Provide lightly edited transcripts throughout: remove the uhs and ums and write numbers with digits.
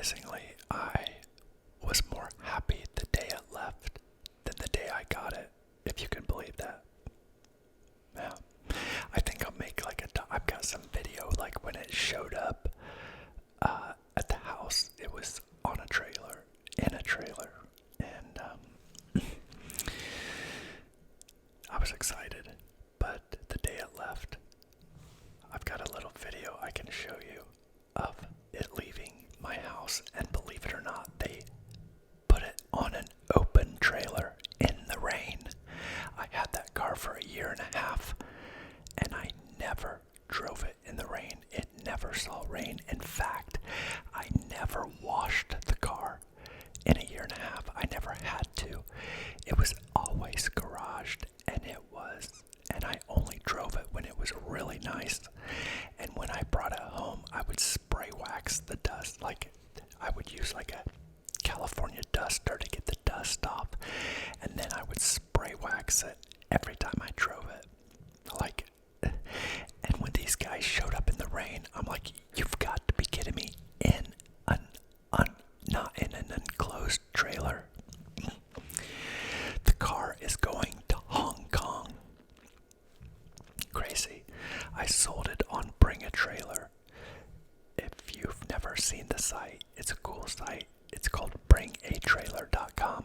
surprisingly, I was more happy the day it left than the day I got it, if you can believe that. Yeah. I think I'll make I've got some video, like when it showed up at the house. It was on a trailer, in a trailer, and I was excited, but the day it left, I've got a little video I can show you of it leaving my house, and believe it or not, they put it on an open trailer in the rain. I had that car for a year and a half, and I never drove it in the rain. It never saw rain. In fact, I never washed the car in a year and a half. I never had to. It was always garaged, and I only drove it when it was really nice. And when I brought it home, I would spray wax the dust. I would use a California duster to get the dust off, and then I would spray wax it every time I drove it. And when these guys showed up in the rain, I'm like, you've got to be kidding me. Not in an enclosed trailer. The car is going to Hong Kong. Crazy. I sold it on Bring a Trailer. If you've never seen the site, it's a cool site. It's called bringatrailer.com.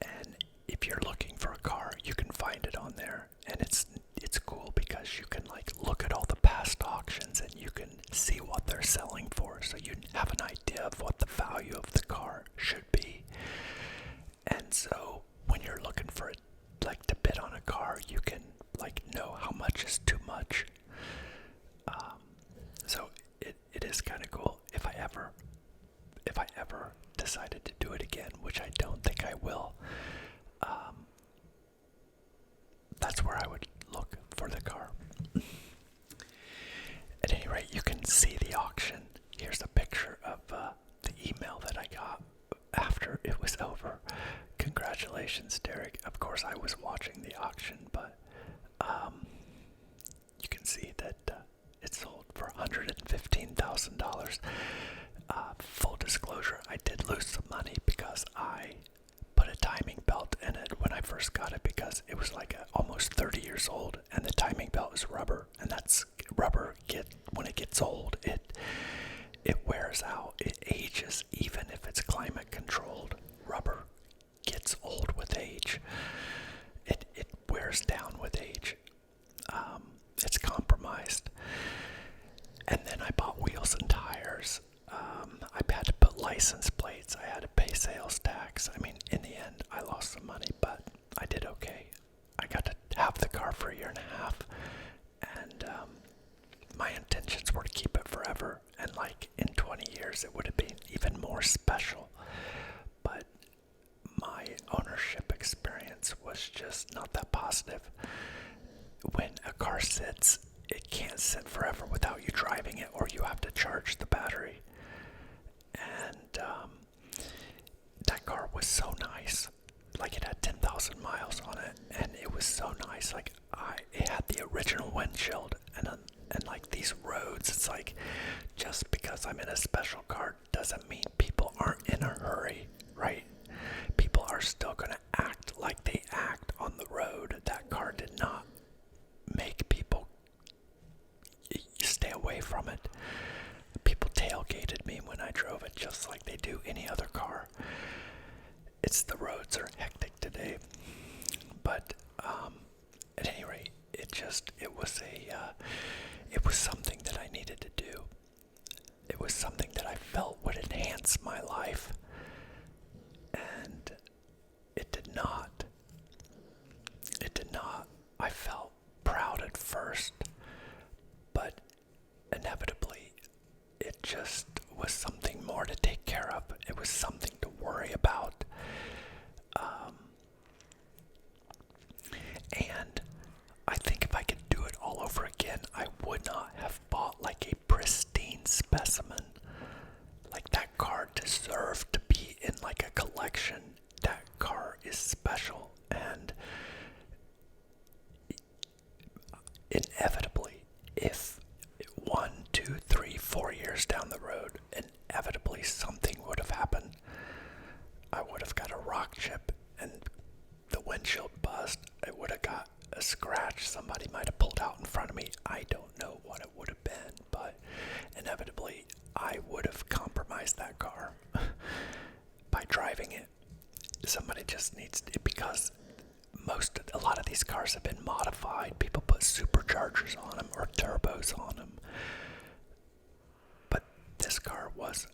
And if you're looking for a car, you can find it on there. And it's cool because you can look at all the past auctions and you can see what they're selling for, so you have an idea of what the value of the car should be. And so when you're looking for to bid on a car, you can know how much is too much. So it is kind of cool. If I ever decided to do it again, which I don't think I will, that's where I would look for the car. At any rate, you can see the auction. Here's a picture of the email that I got after it was over. Congratulations, Derek. Of course, I was watching the auction, but you can see that it sold for $115,000. Full disclosure, I did lose some money because I put a timing belt in it when I first got it, because it was almost 30 years old, and the timing belt is rubber, and that's rubber. When it gets old, it wears out. It ages, even if it's climate controlled. Rubber gets old with age. It wears down with age. It's compromised. And then I bought wheels and tires. I had to put license plates. I had to pay sales tax. I mean, in the end, I lost some money, but I did okay. I got to have the car for a year and a half, and my intentions were to keep it forever. And in 20 years, it would have been even more special. But my ownership experience was just not that positive. When a car sits, it can't sit forever without you driving it, or you have to charge the battery. And that car was so nice. It had 10,000 miles on it, and it was so nice. It had the original windshield, and these roads, it's just because I'm in a special car doesn't mean people aren't in a hurry, right? People are still going to act like they act on the road. That car did not make people stay away from it. People tailgated me when I drove it, just like they do any other car. The roads are hectic today, but at any rate, it was something that I needed to do. It was something that I felt would enhance my life, and it did not. I felt proud at first, but inevitably, it just was something more to take care of. It was something to worry about. And I think if I could do it all over again, I would not have bought a pristine specimen. That car deserved would have got a rock chip and the windshield bust. It would have got a scratch somebody might have pulled out in front of me. I don't know what it would have been, but inevitably I would have compromised that car by driving it. Somebody just needs to, because a lot of these cars have been modified. People put superchargers on them or turbos on them. But this car was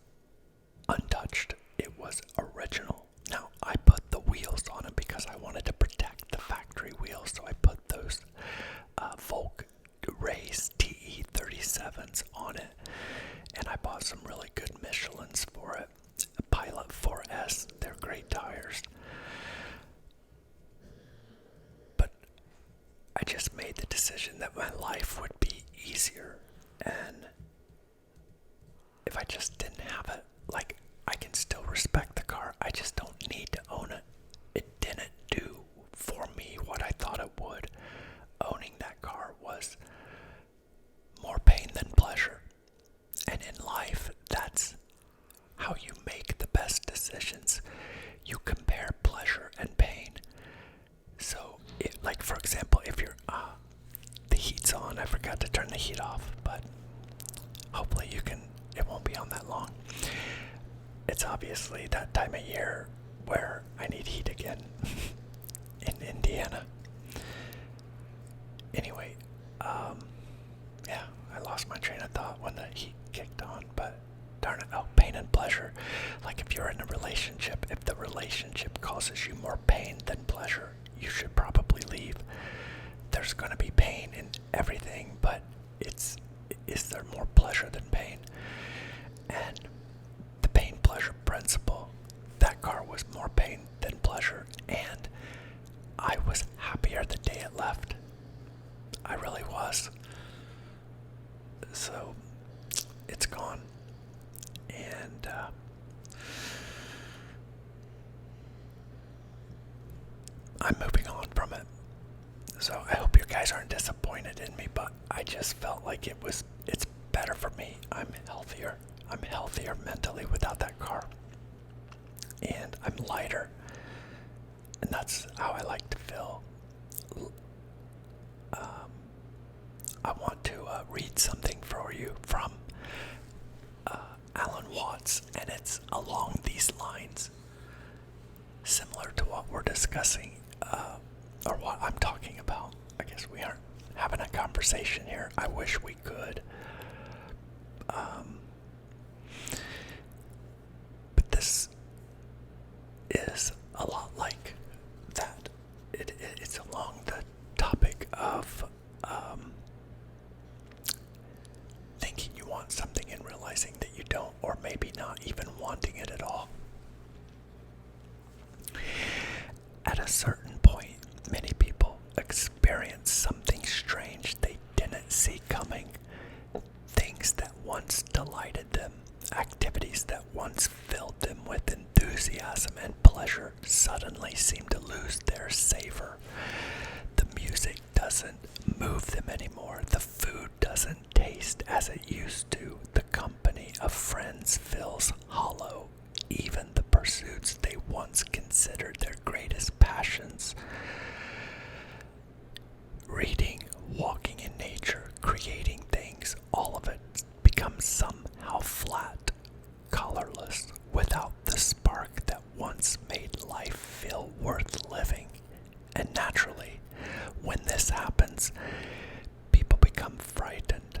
untouched. It was original. Now, I put the wheels on it because I wanted to protect the factory wheels, so I put those Volk Race TE37s on it, and I bought some really good Michelins for it. A Pilot 4S, they're great tires. But I just made the decision that my life would be easier, and if I just didn't have it, like, I can still respect the car. I just don't need to own it. It didn't do for me what I thought it would. Owning that car was more pain than pleasure. And in life, that's how you make the best decisions. You compare pleasure and pain. So, like for example, if you're, the heat's on. I forgot to turn the heat off, but hopefully it won't be on that long. It's obviously that time of year where I need heat again in Indiana. Anyway, yeah, I lost my train of thought when the heat kicked on, but darn it, pain and pleasure. Like if you're in a relationship, if the relationship causes you more pain than pleasure, you should probably leave. There's going to be pain in everything, but is there more pleasure than pain? And the pain-pleasure principle, that car was more pain than pleasure, and I was happier the day it left. I really was. So, it's gone. And, I'm moving on from it. So I hope you guys aren't disappointed in me, but I just felt like it's better for me. I'm healthier mentally without that car. And I'm lighter. And that's how I like to feel. I want to read something for you from Alan Watts, and it's along these lines, similar to what we're discussing, or what I'm talking about. I guess we aren't having a conversation here. I wish we could. But this is a lot like that. It's along the topic of thinking you want something and realizing that you don't, or maybe not even wanting it at all. At a certain point, many people experience something strange they didn't see coming. Things that once delighted them, activities that once filled them with enthusiasm and pleasure suddenly seem to lose their savor. The music doesn't move them anymore. The food doesn't taste as it used to. The company of friends feels hollow. Even the pursuits they once considered their greatest passions, reading, walking in nature, creating things, all of it becomes somehow flat, colorless, without the spark that once made life feel worth living. And naturally, when this happens, people become frightened.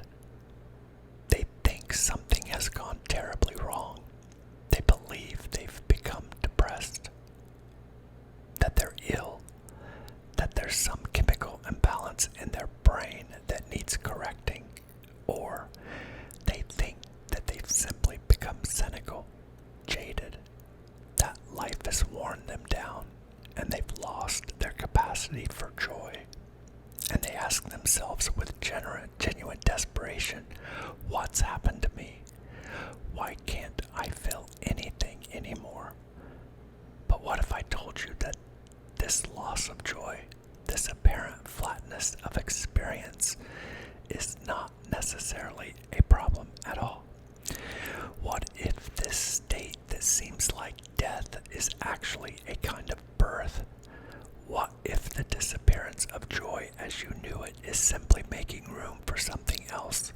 They think something has gone terribly wrong. They believe they've become depressed, that they're ill, that there's some chemical imbalance in their brain that needs correcting, or they think that they've simply become cynical, jaded, that life has worn them down, and they've lost their capacity for joy. And they ask themselves with genuine desperation, what's happened to me? Why can't I feel anything anymore? But what if I told you that this loss of joy, this apparent flatness of experience, is not necessarily a problem at all? What if this state that seems like death is actually a kind of birth? What if the disappearance of joy as you knew it is simply making room for something else?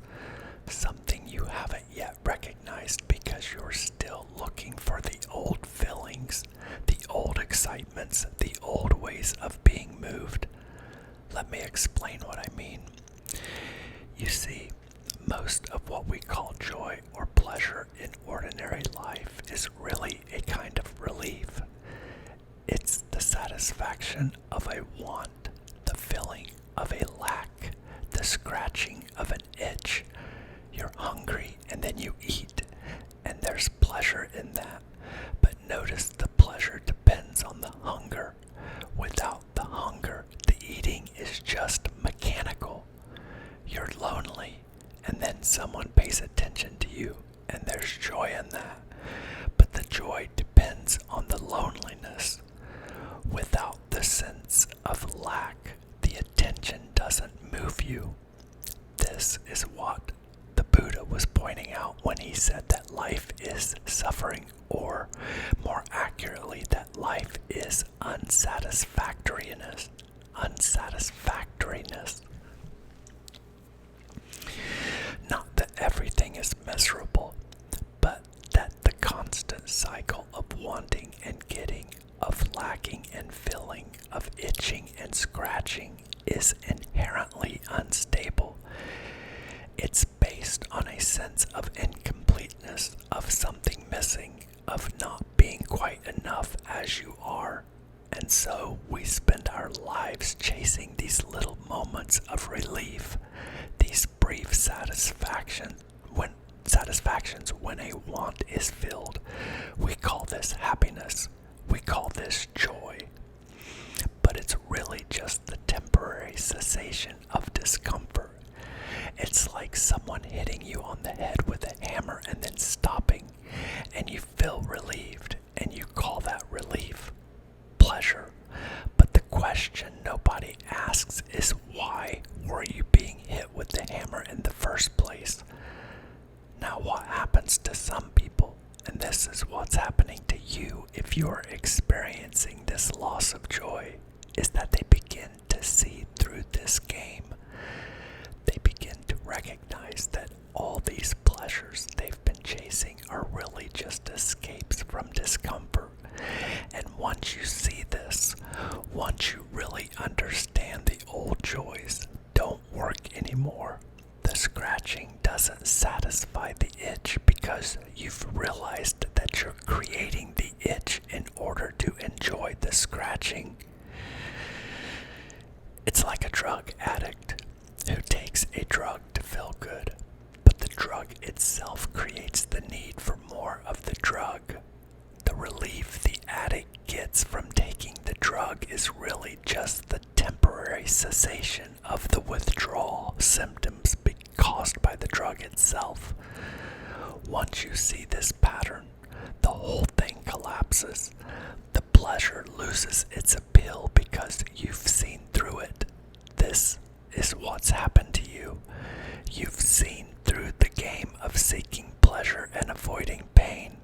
Something you haven't yet recognized because you're still looking for the old feelings, the old excitements, the old ways of being moved. Let me explain what I mean. You see, most of what we call joy or pleasure in ordinary life is really a kind of relief. It's the satisfaction of a want, the filling of a lack, the scratching of an itch. You're hungry and then you eat, and there's pleasure in that. But notice the pleasure depends on the hunger. Without the hunger, the eating is just mechanical. You're lonely, and then someone pays attention to you, and there's joy in that. But the joy depends on the loneliness. Without the sense of lack, the attention doesn't move you. This is what the Buddha was pointing out when he said that life is suffering, or more accurately, that life is unsatisfactoriness. Unsatisfactoriness. Not that everything is miserable, but that the constant cycle of wanting and getting, of lacking and filling, of itching and scratching is inherently unstable. It's based on a sense of incompleteness, of something missing, of not being quite enough as you are. And so we spend our lives chasing these little moments of relief, these brief satisfactions when a want is filled. We call this happiness. We call this joy. But it's really just the temporary cessation of discomfort. It's like someone hitting you on the head with a hammer and then stopping, and you feel relieved, and you call that relief pleasure. But the question nobody asks is, why were you being hit with the hammer in the first place? Now, what happens to some people, and this is what's happening to you if you're experiencing this loss of joy, is that they begin to see through this game. They begin to recognize that all these pleasures they've been chasing are really just escapes from discomfort. And once you see this, once you really understand the old joys don't work anymore, the scratching doesn't satisfy the itch because you've realized that you're creating the itch in order to enjoy the scratching. It's like a drug addict who takes a drug to feel good, but the drug itself creates the need for more of the drug. The relief the addict gets from taking the drug is really just the temporary cessation of the withdrawal symptoms caused by the drug itself. Once you see this pattern, the whole thing collapses. The pleasure loses its appeal because you've seen through it. This is what's happened to you. You've seen through the game of seeking pleasure and avoiding pain.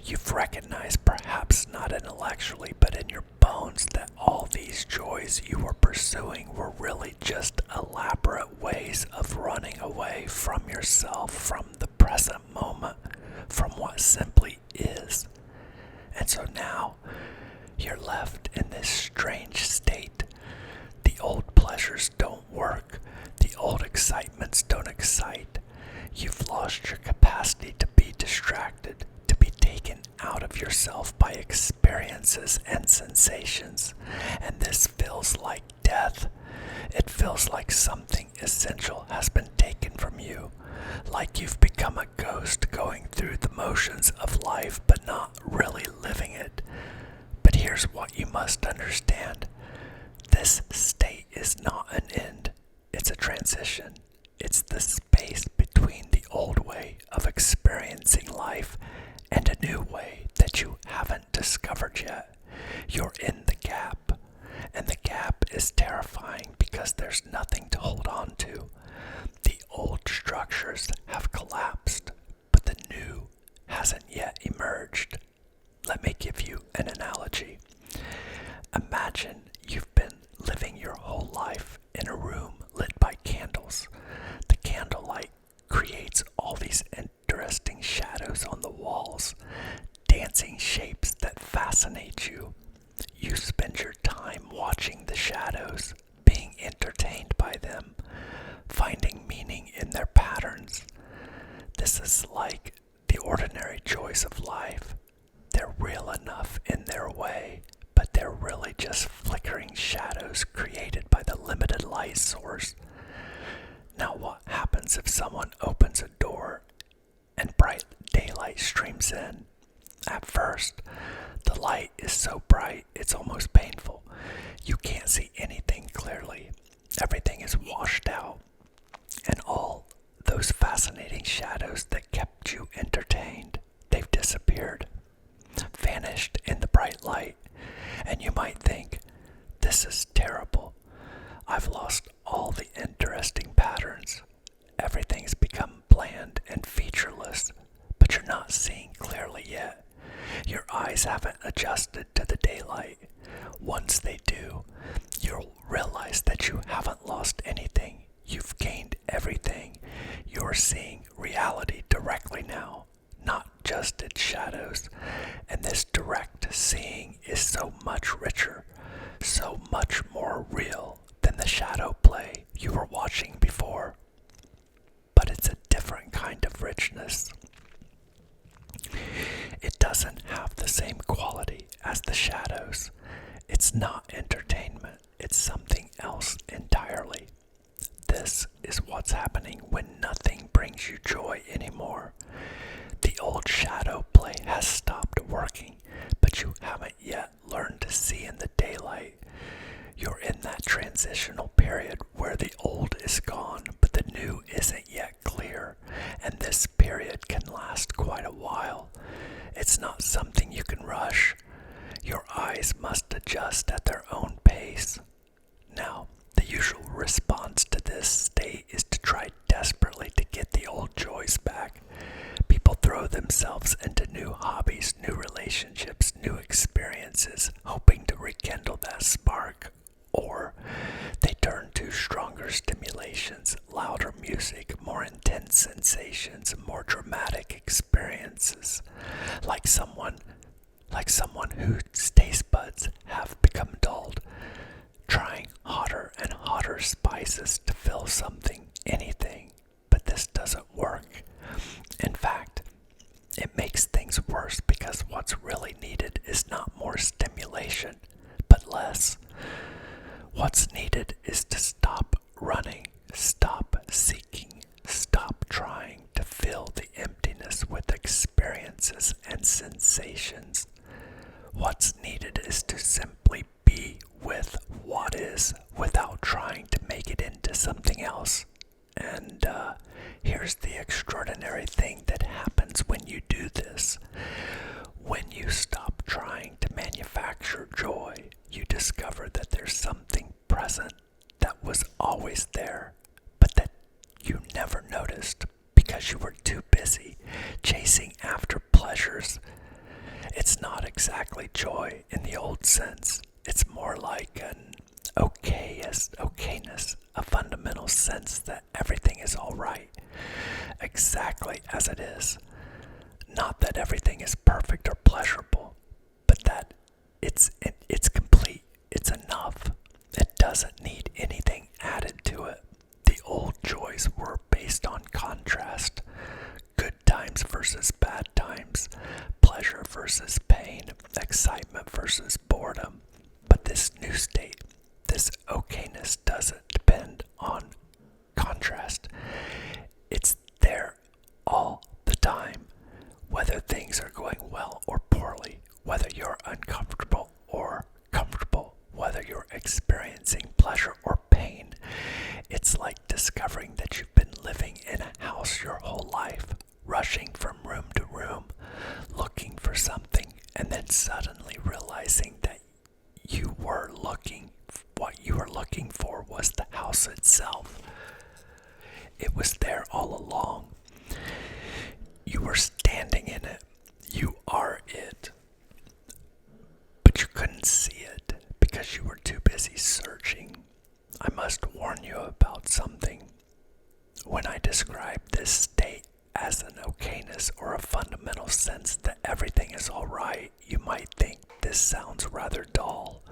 You've recognized, perhaps not intellectually, but in your bones, that all these joys you were pursuing were really just elaborate ways of running away from yourself, from the present moment, from what simply is. And so now, you're left in this strange state. The old pleasures don't work. The old excitements don't excite. You've lost your capacity to be distracted, to be taken out of yourself by experiences and sensations. And this feels like death. It feels like something essential has been taken from you, like you've become a ghost going through the motions of life but not really living it. But here's what you must understand. This state is not an end. It's a transition. It's the space between the old way of experiencing life and a new way that you haven't discovered yet. You're in the gap, and the gap is terrifying because there's nothing to hold on to. The old structures have collapsed, but the new hasn't yet emerged. dancing shapes that fascinate you. You spend your time watching the shadows, being entertained by them, finding meaning in their patterns. This is like the ordinary joys of life. They're real enough in their way, but they're really just flickering shadows created by the limited light source. Now, what happens if someone opens a door and bright daylight streams in? At first, the light is so bright it's almost painful. You can't see anything clearly. Everything is washed out, and all those fascinating shadows that kept you entertained, they've disappeared, vanished in the bright light. And you might think, this is terrible. I've lost all the interesting patterns. Everything's become bland and featureless, but you're not seeing clearly yet. Your eyes haven't adjusted to the daylight. Once they do, you'll realize that you haven't lost anything. You've gained everything. You're seeing reality directly now, not just its shadows. And this direct seeing is so much richer, so much more real than the shadow play you were watching before. But it's a different kind of richness. It doesn't have the same quality as the shadows. It's not entertainment. It's something else entirely. This is what's happening when nothing brings you joy anymore. The old shadow play has stopped working, but you haven't yet learned to see in the daylight. You're in that transitional period where the old is gone, but the new isn't yet clear, and this period can last quite a while. It's not something you can rush. Your eyes must adjust at their own pace. Now, the usual response to this state is to try desperately to get the old joys back. People throw themselves into new hobbies, new relationships, new experiences, hoping to rekindle that spark. Or they turn to stronger stimulations, louder music, more intense sensations, more dramatic experiences, like someone whose taste buds have become dulled, trying hotter and hotter spices to fill something, anything. But this doesn't work. In fact, it makes things worse because what's really needed is not more stimulation, but less. What's needed is to stop running, stop seeking, stop trying to fill the emptiness with experiences and sensations. What's needed is to simply be with what is without trying to make it into something else. And here's the extraordinary thing that happens when you do this. When you stop trying to manufacture joy, you discover that there's something present that was always there, but that you never noticed because you were too busy chasing after pleasures. It's not exactly joy in the old sense. It's more like an okayness, a fundamental sense that everything is all right, exactly as it is. Not that everything is perfect or pleasurable, but that it's complete, it's enough. It doesn't need anything added to it. The old joys were based on contrast, good times versus bad times, pleasure versus pain, excitement versus boredom. But this new state, this okayness, doesn't depend on contrast. It's there all the time, whether things are going well or poorly, whether you're uncomfortable or comfortable, whether you're experiencing pleasure or pain. It's like discovering that you've been living in a house your whole life, rushing from room to room, looking for something, and then suddenly realizing that what you were looking for was the house itself. It was there all along. You were standing in it. You are it. But you couldn't see it because you were too busy searching. I must warn you about something. When I describe this state as an okayness or a fundamental sense that everything is all right, right, you might think this sounds rather dull.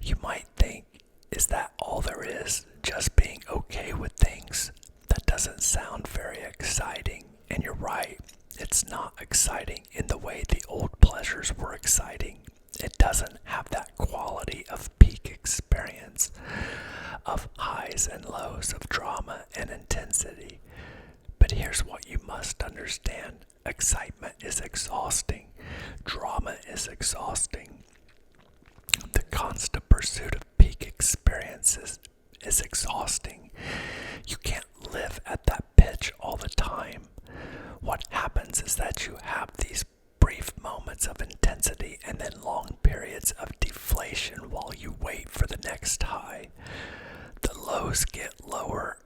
You might think, is that all there is? Just being okay with things? That doesn't sound very exciting. And you're right, it's not exciting in the way the old pleasures were exciting. It doesn't have that quality of peak experience, of highs and lows, of drama and intensity. But here's what you must understand. Excitement is exhausting. Drama is exhausting. The constant pursuit of peak experiences is exhausting. You can't live at that pitch all the time. What happens is that you have these brief moments of intensity and then long periods of deflation while you wait for the next high. The lows get lower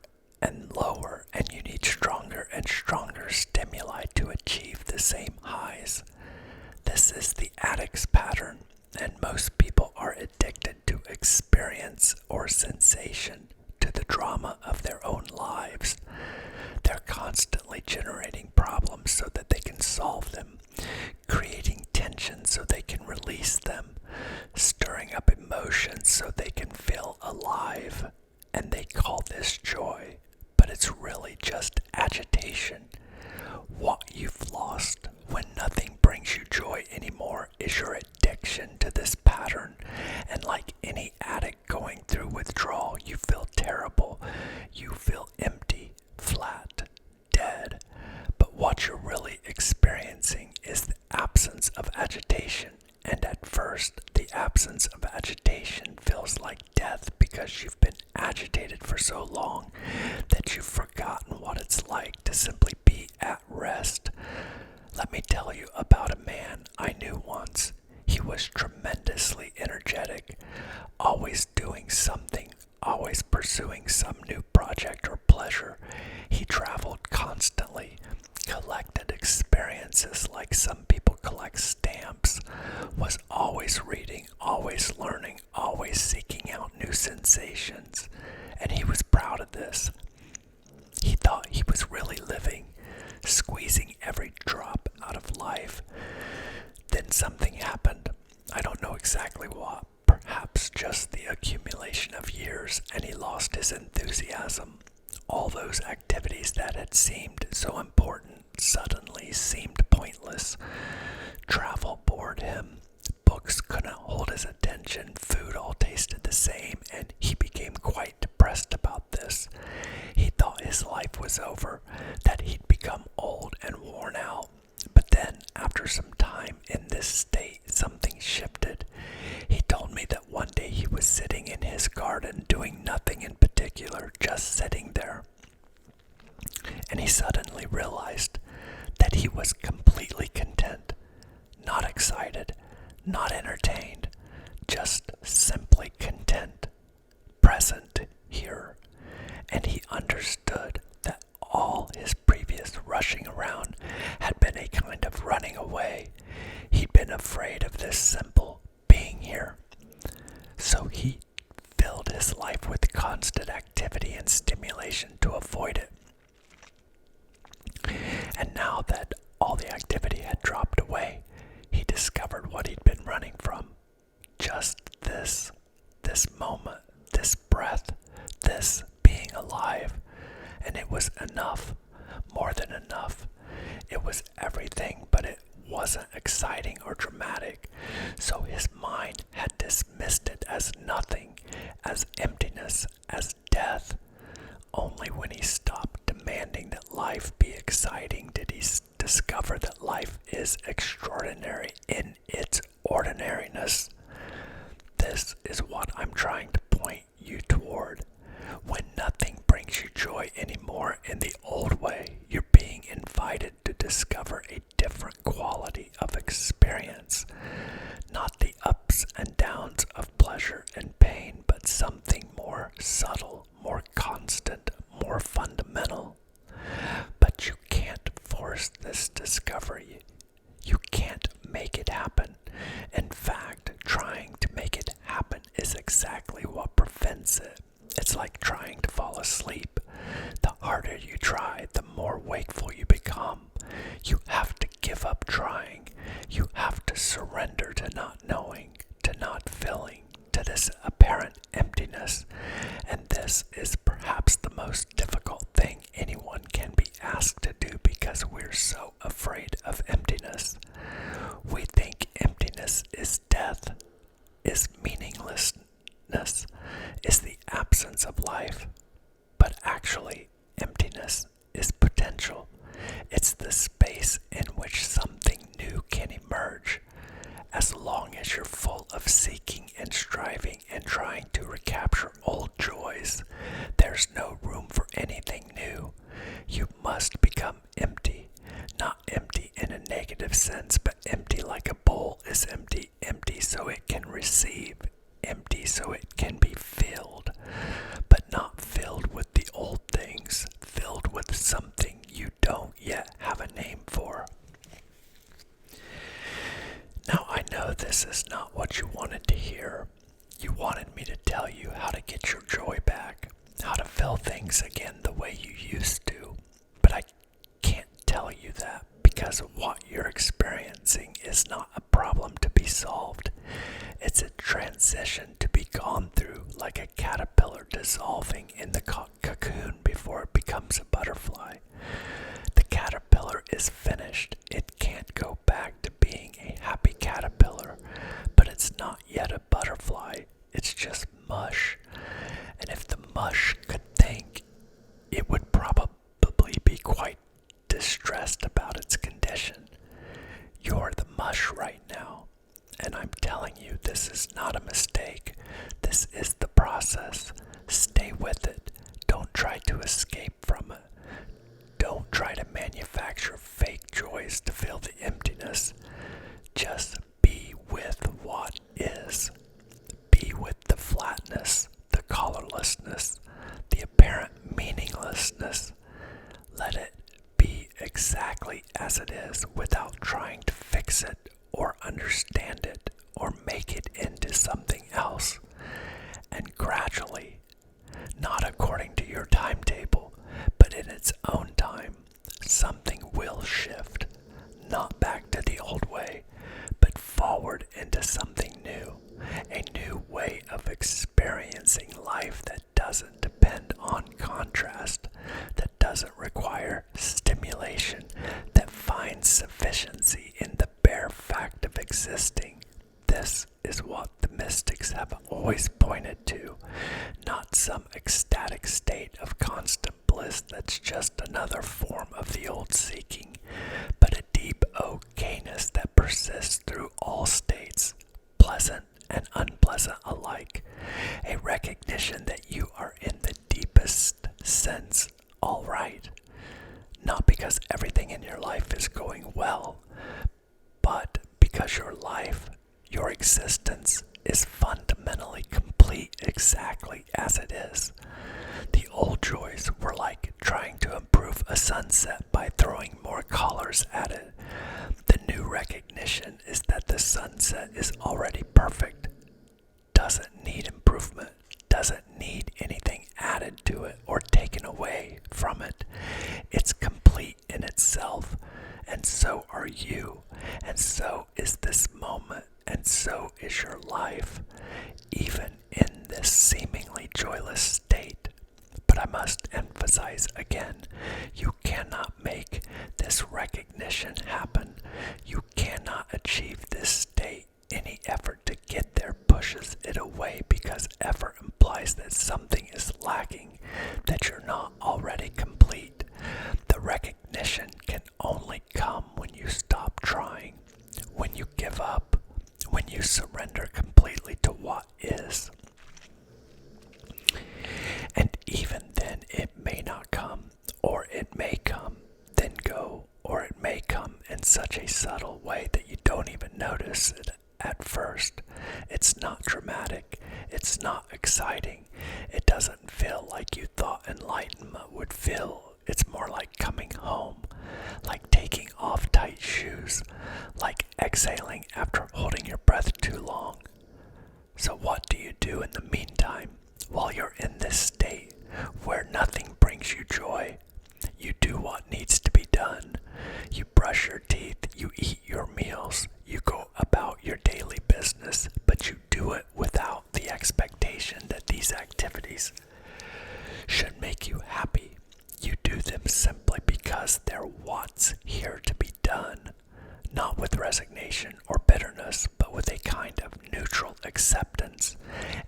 and lower, and you need stronger and stronger stimuli to achieve the same highs. This is the addict's pattern, and most people are addicted to experience or sensation, to the drama of their own lives. They're constantly generating problems so that they can solve them, creating tension so they can release them, stirring up emotions so they can feel alive, and they call this joy, but it's really just agitation. What you've lost when nothing brings you joy anymore is your addiction to this pattern, and like any addict going through withdrawal, you feel terrible, you feel empty, flat, dead. But what you're really experiencing is the absence of agitation, and at first the absence of agitation feels like death because you've been agitated for so long that you've forgotten what it's like to simply be at rest. Let me tell you about a man I knew once. He was tremendously energetic, always doing something, always pursuing some new project or pleasure. He traveled constantly, collected experiences like some people collect stamps, was always reading, always learning, always seeking out new sensations, and he was proud of this. He thought he was really living, squeezing every drop out of life. Then something happened. I don't know exactly what, perhaps just the accumulation of years, and he lost his enthusiasm. All those activities that had seemed so important suddenly seemed pointless. Travel bored him. Books couldn't hold his attention. Food all tasted the same, and he became quite depressed about this. He thought his life was over, that he'd become old and worn out. But then, after some time in this state, something shifted. He told me that one day he was sitting in his garden doing nothing in particular, just sitting there. And he suddenly realized that he was completely content, not excited, not entertained, just simply content, present here. And he understood that all his previous rushing around had been a kind of running away. He'd been afraid of this simple being here. So he filled his life with constant activity and stimulation to avoid it. And now that all the activity had dropped away, he discovered what he'd been running from. Just this moment, this breath, this being alive. And it was enough, more than enough. It was everything, but it wasn't exciting or dramatic. So his mind had dismissed it as nothing, as emptiness, as death. Only when he stopped demanding that life be exciting did he discover that life is extraordinary in its ordinariness. This is what I'm trying to point you toward. When nothing brings you joy anymore in the old way, you're being invited to discover a different quality of experience. Not the ups and downs of pleasure and pain, but something more subtle, more constant, more fundamental. But you can't force this discovery. You can't make it happen. In fact, trying to make it happen is exactly what prevents it. It's like trying to fall asleep. The harder you try, the more wakeful you become. You have to give up trying. You have to surrender to not knowing, to not feeling, to this apparent emptiness. And this is perhaps the most difficult thing anyone can be asked to do because we're so afraid of emptiness. We think emptiness is death, is meaninglessness, is the absence of life. But actually, emptiness is potential. It's the space in which something new can emerge. As long as you're full of seeking and striving and trying to recapture old joys, there's no room for anything new. You must become empty. Not empty in a negative sense, but empty like a bowl is empty. Empty so it can receive. Empty so it can be filled. But not filled with the old things. Filled with something you don't yet have a name for. Now I know this is not what you wanted to hear. You wanted me to tell you how to get your joy back, how to feel things again the way you used to. But I can't tell you that because what you're experiencing is not a problem to be solved. It's a transition to be gone through, like a caterpillar dissolving in the cocoon before it becomes a butterfly. The caterpillar is finished. It can't go back to being a happy caterpillar, but it's not yet a butterfly. It's just mush. And if the mush could think, it would probably be quite distressed about its condition. You're the mush right now, and I'm telling you this is not a mistake. This is the process. Stay with it. Don't try to escape from it. Don't try to manufacture fake joys to fill the emptiness. Just be with what is. Be with the flatness, the colorlessness, the apparent meaninglessness. Let it be exactly as it is without trying to fix it or understand it or make it into something else. And gradually, not according to your timetable, but in its own time, something will shift, not back to the old way, but forward into something new, a new way of experiencing life that doesn't depend on contrast, that doesn't require stimulation, that finds sufficiency in the bare fact of existing. This is what the mystics have always pointed to, not some ecstatic state of constant bliss that's just another form of the old seeking, but a deep okayness that persists through all states, pleasant and unpleasant alike, a recognition that you are in the deepest sense all right, not because everything in your life is going well, but because your life, your existence is fundamentally complete exactly as it is. The old joys were like trying to improve a sunset by throwing more colors at it. The new recognition is that the sunset is already perfect, doesn't need improvement, doesn't need anything added to it or taken away from it. It's complete in itself, and so are you, and so is this moment, and so is your life, even in this seemingly joyless state. But I must emphasize again, you cannot make this recognition happen. You cannot achieve this state. Any effort to get there pushes it away because effort implies that something is lacking, that you're not already complete. The recognition can only come when you stop trying, when you give up, when you surrender completely to what is. And even then it may not come, or it may come, then go, or it may come in such a subtle way that you don't even notice it at first. It's not dramatic, it's not exciting, it doesn't feel like you thought enlightenment would feel. It's more like coming home, like taking off tight shoes, like exhaling after holding your breath too long. So what do you do in the meantime, while you're in this state where nothing brings you joy? You do what needs to be done. You brush your teeth, you eat your meals, You go about your daily business, but you do it without the expectation that these activities should make you happy. You do them simply because they're what's here to be done, not with resignation or bitterness, but with a kind of neutral acceptance.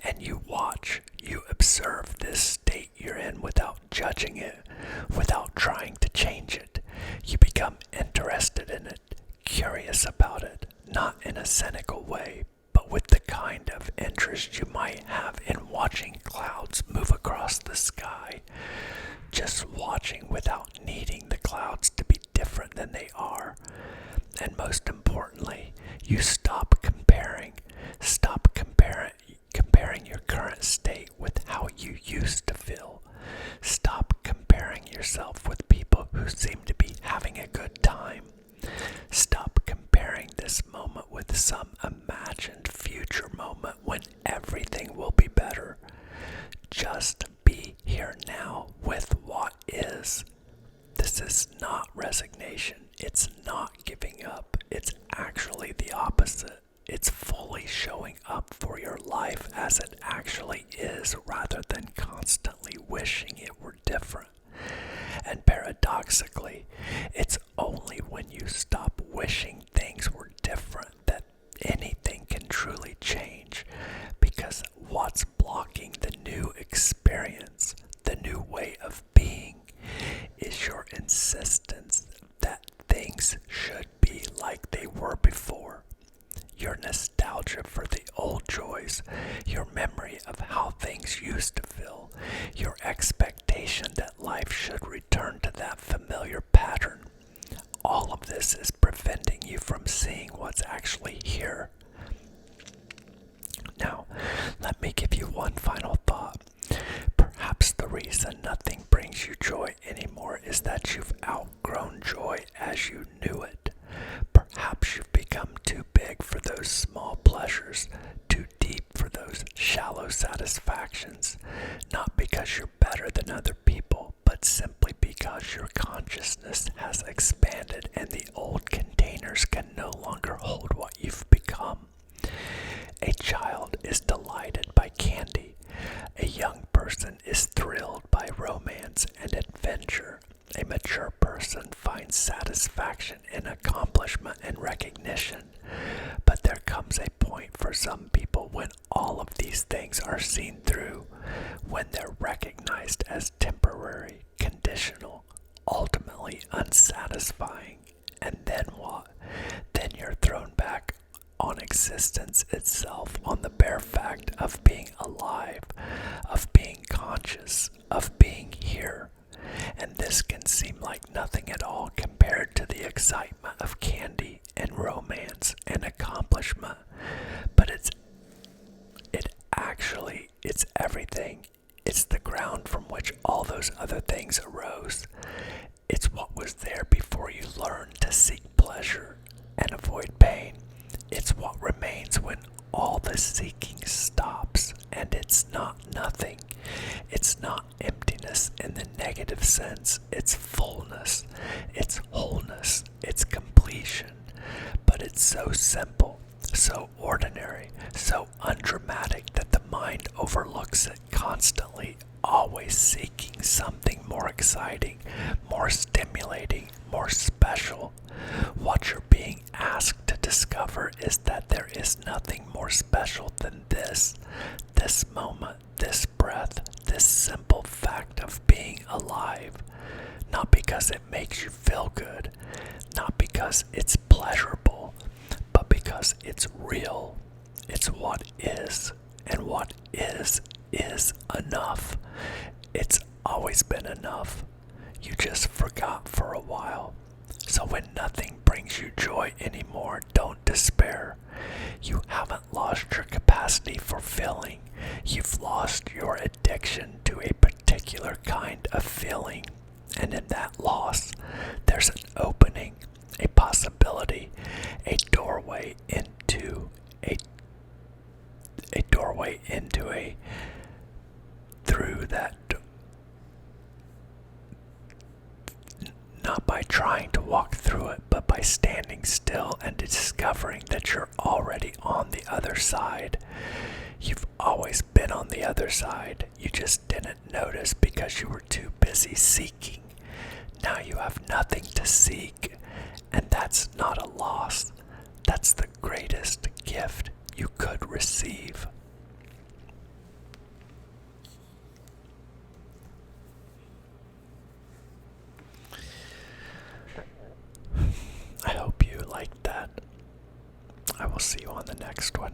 And you watch, you observe this state you're in without judging it, without trying to change it. You become interested in it, curious about it, not in a cynical way, but with the kind of interest you might have in watching clouds move across the sky. Just watching without needing the clouds to be different than they are. And most importantly, you stop comparing. Stop comparing your current state with how you used to feel. Stop comparing yourself with people who seem to be having a good time. Stop comparing this moment with some imagined future moment when everything will be better. Just be here now with what is. This is not resignation. It's not giving up. It's actually the opposite. It's fully showing up for your life as it actually is rather than constantly wishing it were different. And paradoxically, it's only when you stop wishing things were different that anything can truly change, because what's blocking the new experience, the new way of being, is your insistence that things should be like they were before. Your nostalgia for the old joys, your memory of how things used to feel, your expectation that life should return to that familiar pattern. All of this is preventing you from seeing what's actually here. Now, let me give you one final thought. Perhaps the reason nothing brings you joy anymore is that you've outgrown joy as you knew it. Perhaps you've become too big for those small pleasures, too deep for those shallow satisfactions, not because you're better than other people, but simply because your consciousness has expanded and the old containers can no longer hold what you've become. A child is delighted by candy. A young person is thrilled by romance and adventure. A mature person finds satisfaction in accomplishment and recognition. But there comes a point for some people when all of these things are seen through, when they're recognized as temporary, conditional, ultimately unsatisfying. And then what? Then you're thrown back on existence itself, on the bare fact of being alive, of being conscious, of being here. And this can seem like nothing at all compared to the excitement of candy and romance and accomplishment. But it's everything. It's the ground from which all those other things arose. It's what was there before you learned to seek pleasure and avoid pain. It's what remains when all the seeking stops, and it's not nothing. It's not emptiness in the negative sense. It's fullness, it's wholeness, it's completion. But it's so simple, so ordinary, so undramatic that the mind overlooks it constantly, always seeking something more exciting, more stimulating, more special. What you're being asked to discover is that there is nothing more special than this moment, this breath, this simple fact of being alive. Not because it makes you feel good, not because it's pleasurable, but because it's real. It's what is, and what is enough. It's always been enough. You just forgot for a while. So when nothing brings you joy anymore, don't despair. You haven't lost your capacity for feeling. You've lost your addiction to a particular kind of feeling. And in that loss, there's an opening, a possibility, a doorway into through that, not by trying to walk through it, but by standing still and discovering the already on the other side. You've always been on the other side. You just didn't notice because you were too busy seeking. Now you have nothing to seek, and that's not a loss. That's the greatest gift you could receive. I hope you liked that. I will see you on the next one.